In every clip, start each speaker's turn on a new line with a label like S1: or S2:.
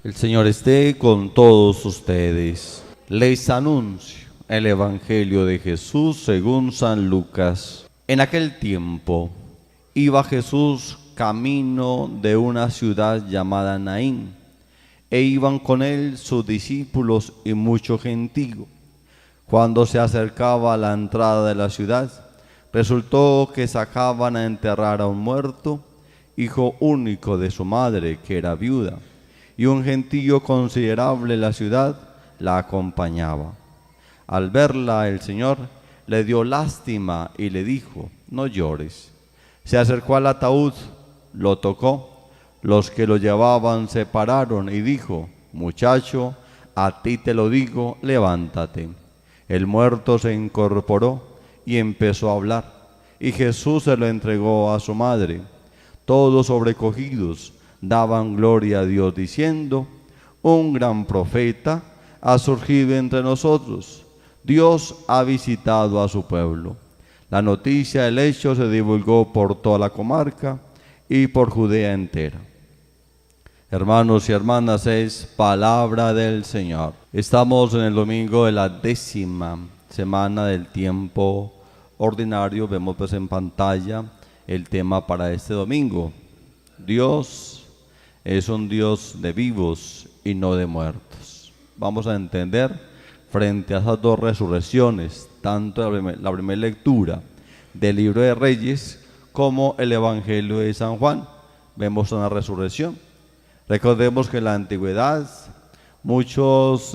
S1: El Señor esté con todos ustedes. Les anuncio el Evangelio de Jesús según San Lucas. En aquel tiempo iba Jesús camino de una ciudad llamada Naín, e iban con él sus discípulos y mucho gentío. Cuando se acercaba a la entrada de la ciudad, resultó que sacaban a enterrar a un muerto, hijo único de su madre, que era viuda, y un gentío considerable en la ciudad la acompañaba. Al verla el Señor le dio lástima y le dijo: no llores. Se acercó al ataúd, lo tocó, los que lo llevaban se pararon y dijo: muchacho, a ti te lo digo, levántate. El muerto se incorporó y empezó a hablar, y Jesús se lo entregó a su madre. Todos sobrecogidos daban gloria a Dios diciendo: un gran profeta ha surgido entre nosotros. Dios ha visitado a su pueblo. La noticia del hecho se divulgó por toda la comarca y por Judea entera. Hermanos y hermanas, es palabra del Señor. Estamos en el domingo de la 10ª semana del tiempo ordinario. Vemos pues en pantalla el tema para este domingo. Dios es un Dios de vivos y no de muertos. Vamos a entender frente a esas dos resurrecciones, tanto la primera lectura del libro de Reyes como el Evangelio de San Juan. Vemos una resurrección. Recordemos que en la antigüedad muchas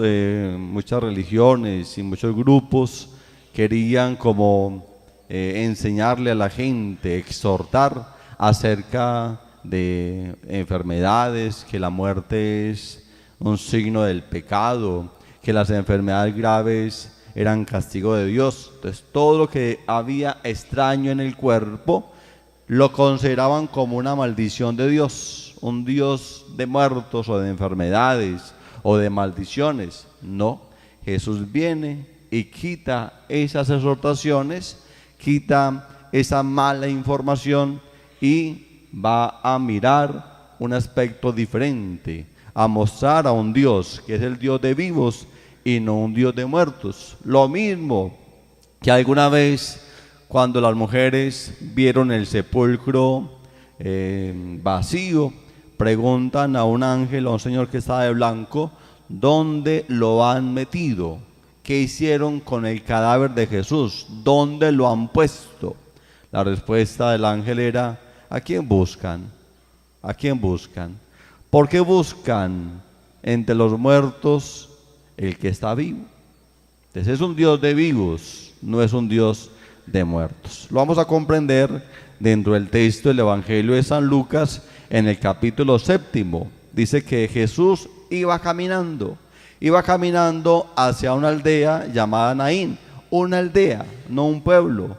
S1: religiones y muchos grupos querían como enseñarle a la gente, exhortar acerca de enfermedades, que la muerte es un signo del pecado, que las enfermedades graves eran castigo de Dios. Entonces todo lo que había extraño en el cuerpo lo consideraban como una maldición de Dios, un Dios de muertos o de enfermedades o de maldiciones. No, Jesús viene y quita esas exhortaciones, quita esa mala información y va a mirar un aspecto diferente, a mostrar a un Dios que es el Dios de vivos y no un Dios de muertos. Lo mismo que alguna vez cuando las mujeres vieron el sepulcro vacío, preguntan a un ángel, a un señor que estaba de blanco: ¿dónde lo han metido? ¿Qué hicieron con el cadáver de Jesús? ¿Dónde lo han puesto? La respuesta del ángel era: ¿a quién buscan? ¿A quién buscan? ¿Por qué buscan entre los muertos el que está vivo? Entonces es un Dios de vivos, no es un Dios de muertos. Lo vamos a comprender dentro del texto del Evangelio de San Lucas en el capítulo 7. Dice que Jesús iba caminando hacia una aldea llamada Naín. Una aldea, no un pueblo.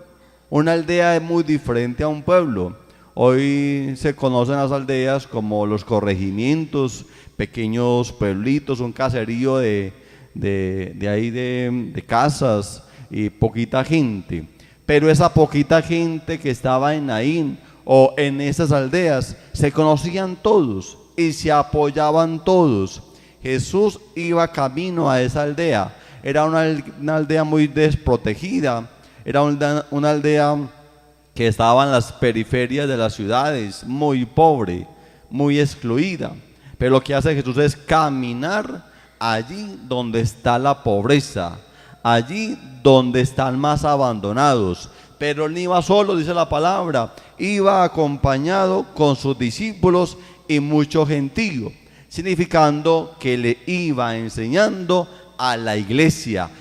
S1: Una aldea es muy diferente a un pueblo. Hoy se conocen las aldeas como los corregimientos, pequeños pueblitos, un caserío de casas y poquita gente. Pero esa poquita gente que estaba en Naín o en esas aldeas se conocían todos y se apoyaban todos. Jesús iba camino a esa aldea. Era una aldea muy desprotegida, era una aldea que estaba en las periferias de las ciudades, muy pobre, muy excluida. Pero lo que hace Jesús es caminar allí donde está la pobreza, allí donde están más abandonados. Pero él no iba solo, dice la palabra, iba acompañado con sus discípulos y mucho gentío, significando que le iba enseñando a la iglesia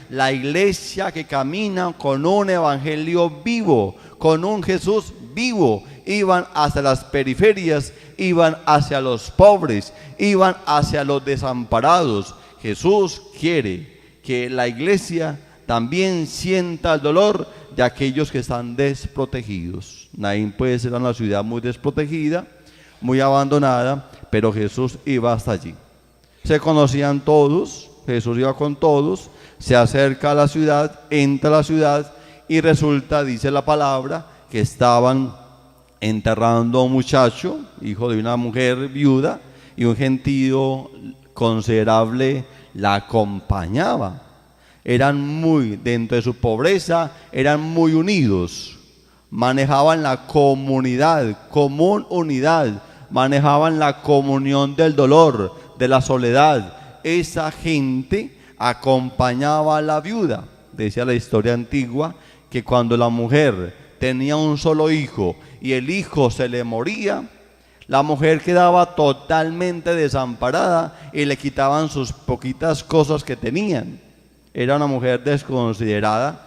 S1: que camina con un evangelio vivo, con un Jesús vivo. Iban hacia las periferias, iban hacia los pobres, iban hacia los desamparados. Jesús quiere que la iglesia también sienta el dolor de aquellos que están desprotegidos. Naín puede ser una ciudad muy desprotegida, muy abandonada, pero Jesús iba hasta allí. Se conocían todos, Jesús iba con todos, se acerca a la ciudad, entra a la ciudad y resulta, dice la palabra, que estaban enterrando a un muchacho, hijo de una mujer viuda, y un gentío considerable la acompañaba. Eran muy, dentro de su pobreza, eran muy unidos. Manejaban la comunidad, común unidad. Manejaban la comunión del dolor, de la soledad. Esa gente acompañaba a la viuda. Decía la historia antigua que cuando la mujer tenía un solo hijo y el hijo se le moría, la mujer quedaba totalmente desamparada y le quitaban sus poquitas cosas que tenían. Era una mujer desconsiderada,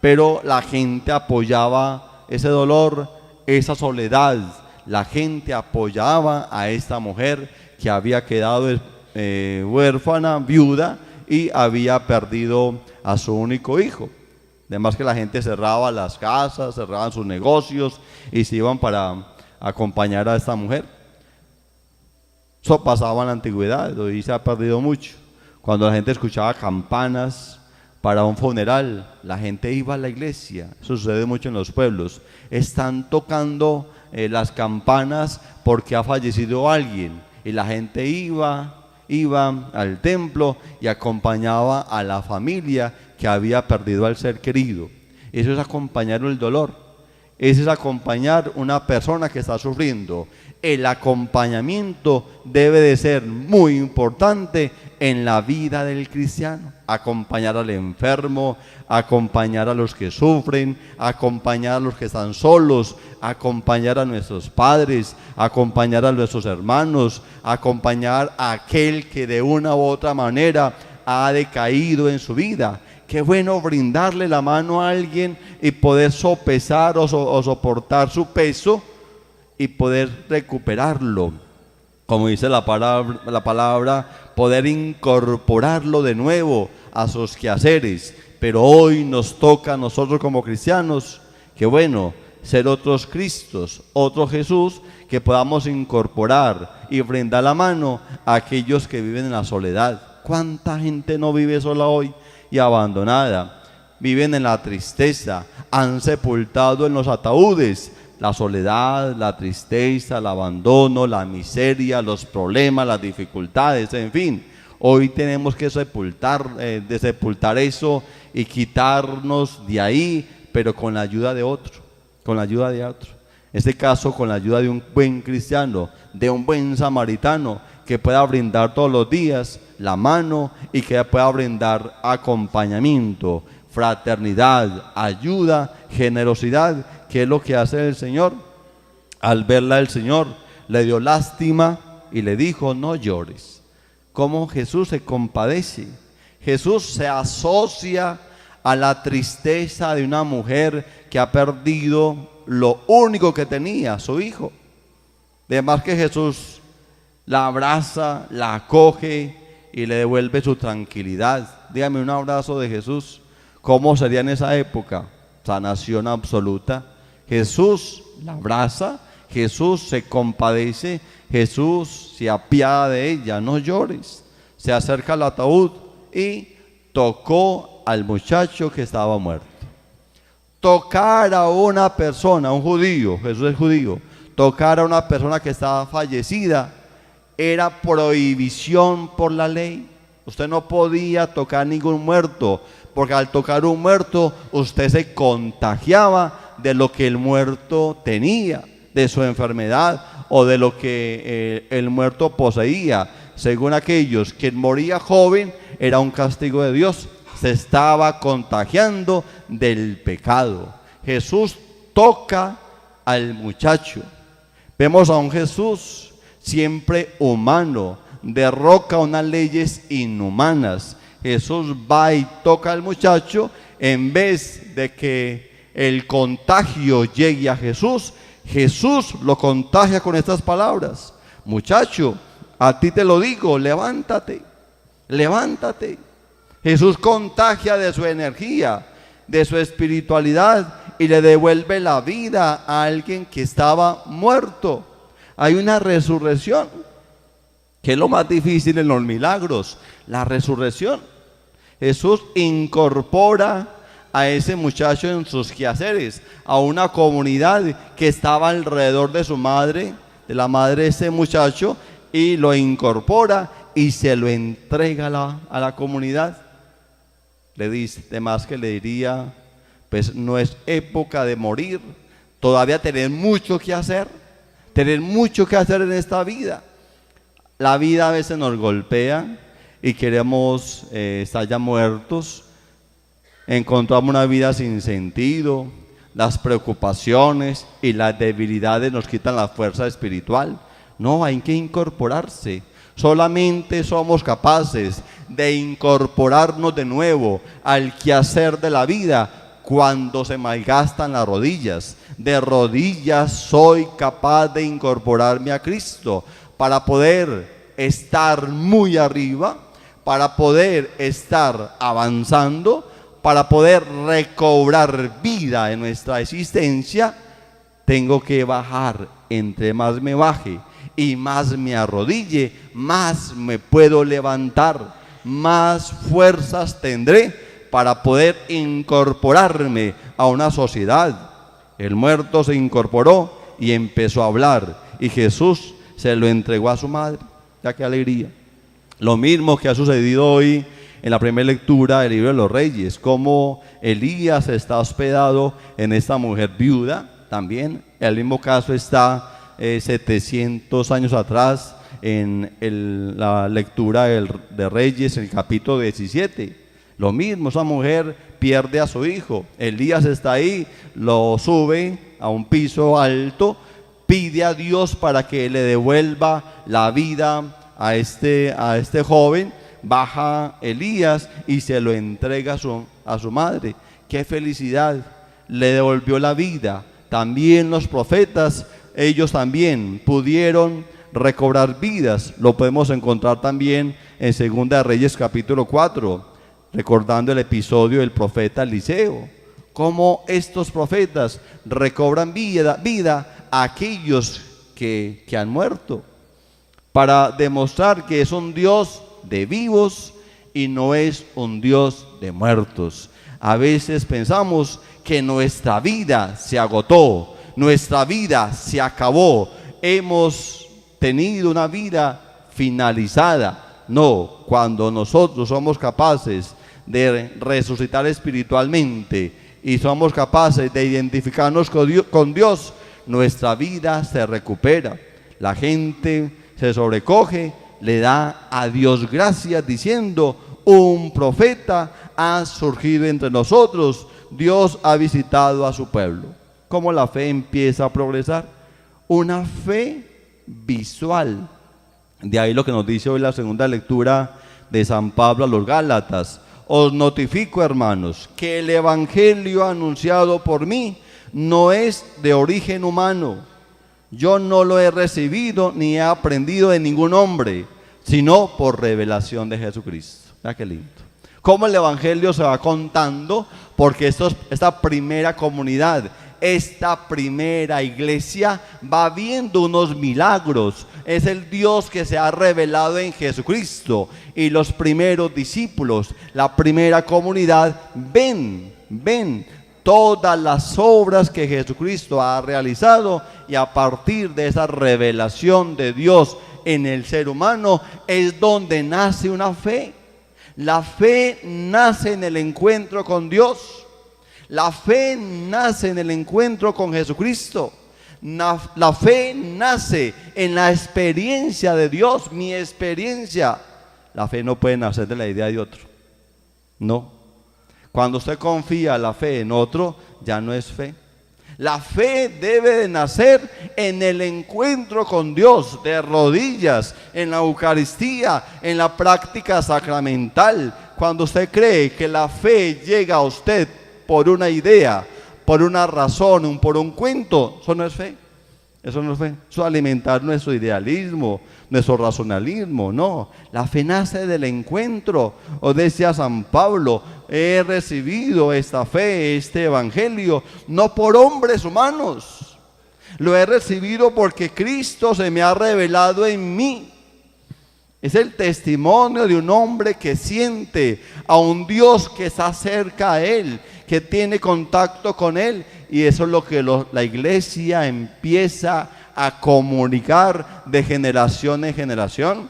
S1: pero la gente apoyaba ese dolor, esa soledad. La gente apoyaba a esta mujer que había quedado huérfana, viuda, y había perdido a su único hijo. Además que la gente cerraba las casas, cerraban sus negocios y se iban para acompañar a esta mujer. Eso pasaba en la antigüedad, hoy se ha perdido mucho. Cuando la gente escuchaba campanas para un funeral, la gente iba a la iglesia. Eso sucede mucho en los pueblos. Están tocando las campanas porque ha fallecido alguien y la gente iba al templo y acompañaba a la familia que había perdido al ser querido. Eso es acompañar el dolor. Eso es acompañar una persona que está sufriendo. El acompañamiento debe de ser muy importante en la vida del cristiano. Acompañar al enfermo, acompañar a los que sufren, acompañar a los que están solos, acompañar a nuestros padres, acompañar a nuestros hermanos, acompañar a aquel que de una u otra manera ha decaído en su vida. Qué bueno brindarle la mano a alguien y poder sopesar o soportar su peso y poder recuperarlo. Como dice la palabra, poder incorporarlo de nuevo a sus quehaceres. Pero hoy nos toca a nosotros como cristianos, que bueno, ser otros Cristos, otro Jesús, que podamos incorporar y brindar la mano a aquellos que viven en la soledad. ¿Cuánta gente no vive sola hoy y abandonada? Viven en la tristeza, han sepultado en los ataúdes la soledad, la tristeza, el abandono, la miseria, los problemas, las dificultades, en fin. Hoy tenemos que sepultar eso y quitarnos de ahí, pero con la ayuda de otro, con la ayuda de otro. En este caso, con la ayuda de un buen cristiano, de un buen samaritano, que pueda brindar todos los días la mano y que pueda brindar acompañamiento, fraternidad, ayuda, generosidad, que es lo que hace el Señor. Al verla el Señor le dio lástima y le dijo: no llores. Cómo Jesús se compadece. Jesús se asocia a la tristeza de una mujer que ha perdido lo único que tenía, su hijo. Además que Jesús la abraza, la acoge y le devuelve su tranquilidad. Dígame un abrazo de Jesús. ¿Cómo sería en esa época? Sanación absoluta. Jesús la abraza, Jesús se compadece, Jesús se apiada de ella. No llores. Se acerca al ataúd y tocó al muchacho que estaba muerto. Tocar a una persona, un judío, Jesús es judío, tocar a una persona que estaba fallecida era prohibición por la ley. Usted no podía tocar ningún muerto, porque al tocar un muerto usted se contagiaba de lo que el muerto tenía, de su enfermedad o de lo que el muerto poseía. Según aquellos, quien moría joven era un castigo de Dios, se estaba contagiando del pecado. Jesús toca al muchacho. Vemos a un Jesús siempre humano, derroca unas leyes inhumanas. Jesús va y toca al muchacho. En vez de que el contagio llegue a Jesús, Jesús lo contagia con estas palabras: muchacho, a ti te lo digo, levántate, levántate. Jesús contagia de su energía, de su espiritualidad, y le devuelve la vida a alguien que estaba muerto. Hay una resurrección, que es lo más difícil en los milagros, la resurrección. Jesús incorpora a ese muchacho en sus quehaceres, a una comunidad que estaba alrededor de su madre, de la madre de ese muchacho, y lo incorpora y se lo entrega a la comunidad. Le dice, además que le diría, pues no es época de morir, todavía tener mucho que hacer en esta vida. La vida a veces nos golpea y queremos estar ya muertos, encontramos una vida sin sentido, las preocupaciones y las debilidades nos quitan la fuerza espiritual. No, hay que incorporarse. Solamente somos capaces de incorporarnos de nuevo al quehacer de la vida cuando se malgastan las rodillas. De rodillas soy capaz de incorporarme a Cristo para poder estar muy arriba, para poder estar avanzando, para poder recobrar vida en nuestra existencia. Tengo que bajar. Entre más me baje y más me arrodille, más me puedo levantar, más fuerzas tendré para poder incorporarme a una sociedad. El muerto se incorporó y empezó a hablar, y Jesús se lo entregó a su madre. Ya, qué alegría. Lo mismo que ha sucedido hoy en la primera lectura del libro de los Reyes, como Elías está hospedado en esta mujer viuda. También el mismo caso está 700 años atrás en la lectura de Reyes, en el capítulo 17. Lo mismo, esa mujer pierde a su hijo. Elías está ahí, lo sube a un piso alto, pide a Dios para que le devuelva la vida a este joven. Baja Elías y se lo entrega a su madre. ¡Qué felicidad! Le devolvió la vida. También los profetas, ellos también pudieron recobrar vidas. Lo podemos encontrar también en Segunda de Reyes capítulo 4, recordando el episodio del profeta Eliseo. Cómo estos profetas recobran vida a aquellos que han muerto, para demostrar que es un Dios de vivos y no es un Dios de muertos. A veces pensamos que nuestra vida se agotó, nuestra vida se acabó, hemos tenido una vida finalizada. No, cuando nosotros somos capaces de resucitar espiritualmente y somos capaces de identificarnos con Dios, nuestra vida se recupera. La gente se sobrecoge, le da a Dios gracias diciendo: un profeta ha surgido entre nosotros, Dios ha visitado a su pueblo. ¿Cómo la fe empieza a progresar? Una fe visual. De ahí lo que nos dice hoy la segunda lectura de San Pablo a los Gálatas: os notifico, hermanos, que el evangelio anunciado por mí no es de origen humano. Yo no lo he recibido ni he aprendido de ningún hombre, sino por revelación de Jesucristo. Mira qué lindo. Cómo el evangelio se va contando, porque esta primera comunidad, esta primera iglesia va viendo unos milagros. Es el Dios que se ha revelado en Jesucristo, y los primeros discípulos, la primera comunidad, ven todas las obras que Jesucristo ha realizado, y a partir de esa revelación de Dios en el ser humano es donde nace una fe. La fe nace en el encuentro con Dios. La fe nace en el encuentro con Jesucristo. La fe nace en la experiencia de Dios, mi experiencia. La fe no puede nacer de la idea de otro. No. Cuando usted confía la fe en otro, ya no es fe. La fe debe de nacer en el encuentro con Dios, de rodillas, en la Eucaristía, en la práctica sacramental. Cuando usted cree que la fe llega a usted por una idea, por una razón, por un cuento, eso no es fe. Eso no es fe. Eso es alimentar nuestro idealismo, nuestro racionalismo. No, la fe nace del encuentro. O decía San Pablo: he recibido esta fe, este evangelio, no por hombres humanos. Lo he recibido porque Cristo se me ha revelado en mí. Es el testimonio de un hombre que siente a un Dios que se acerca a él, que tiene contacto con él. Y eso es lo que la iglesia empieza a comunicar de generación en generación.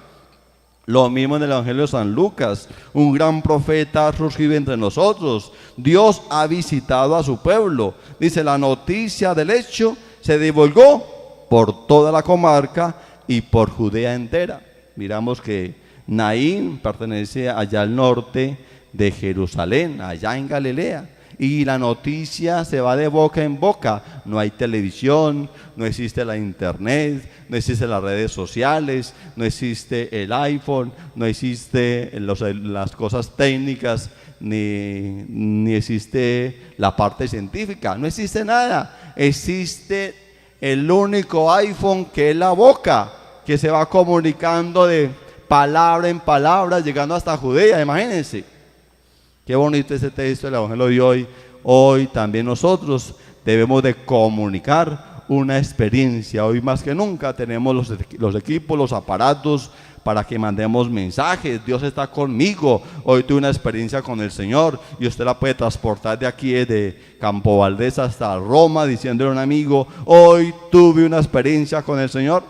S1: Lo mismo en el Evangelio de San Lucas, un gran profeta ha surgido entre nosotros. Dios ha visitado a su pueblo. Dice, la noticia del hecho se divulgó por toda la comarca y por Judea entera. Miramos que Naín pertenece allá al norte de Jerusalén, allá en Galilea. Y la noticia se va de boca en boca. No hay televisión, no existe la internet, no existen las redes sociales, no existe el iPhone, no existe las cosas técnicas, ni existe la parte científica. No existe nada. Existe el único iPhone, que es la boca, que se va comunicando de palabra en palabra, llegando hasta Judea. Imagínense. Qué bonito ese texto del Evangelio de hoy. Hoy también nosotros debemos de comunicar una experiencia. Hoy más que nunca tenemos los equipos, los aparatos para que mandemos mensajes. Dios está conmigo. Hoy tuve una experiencia con el Señor y usted la puede transportar de aquí, desde Campo Valdés hasta Roma, diciéndole a un amigo, hoy tuve una experiencia con el Señor.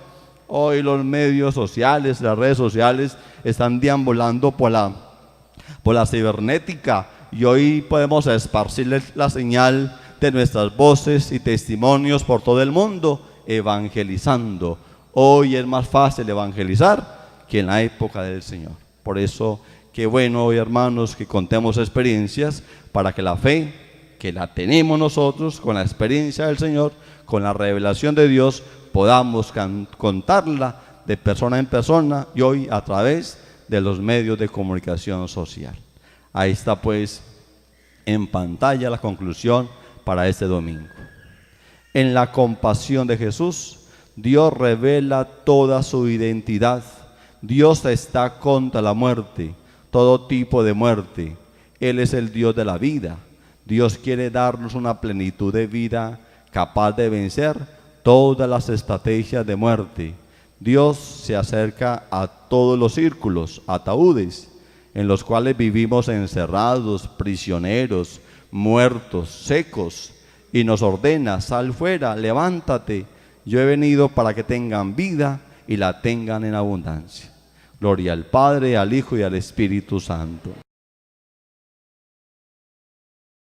S1: Hoy los medios sociales, las redes sociales están deambulando por la cibernética, y hoy podemos esparcirle la señal de nuestras voces y testimonios por todo el mundo, evangelizando. Hoy es más fácil evangelizar que en la época del Señor. Por eso, qué bueno hoy, hermanos, que contemos experiencias para que la fe que la tenemos nosotros con la experiencia del Señor, con la revelación de Dios, podamos contarla de persona en persona y hoy a través de los medios de comunicación social. Ahí está pues en pantalla la conclusión para este domingo. En la compasión de Jesús, Dios revela toda su identidad. Dios está contra la muerte, todo tipo de muerte. Él es el Dios de la vida. Dios quiere darnos una plenitud de vida capaz de vencer todas las estrategias de muerte. Dios se acerca a todos los círculos, ataúdes, en los cuales vivimos encerrados, prisioneros, muertos, secos, y nos ordena, sal fuera, levántate, yo he venido para que tengan vida y la tengan en abundancia. Gloria al Padre, al Hijo y al Espíritu Santo.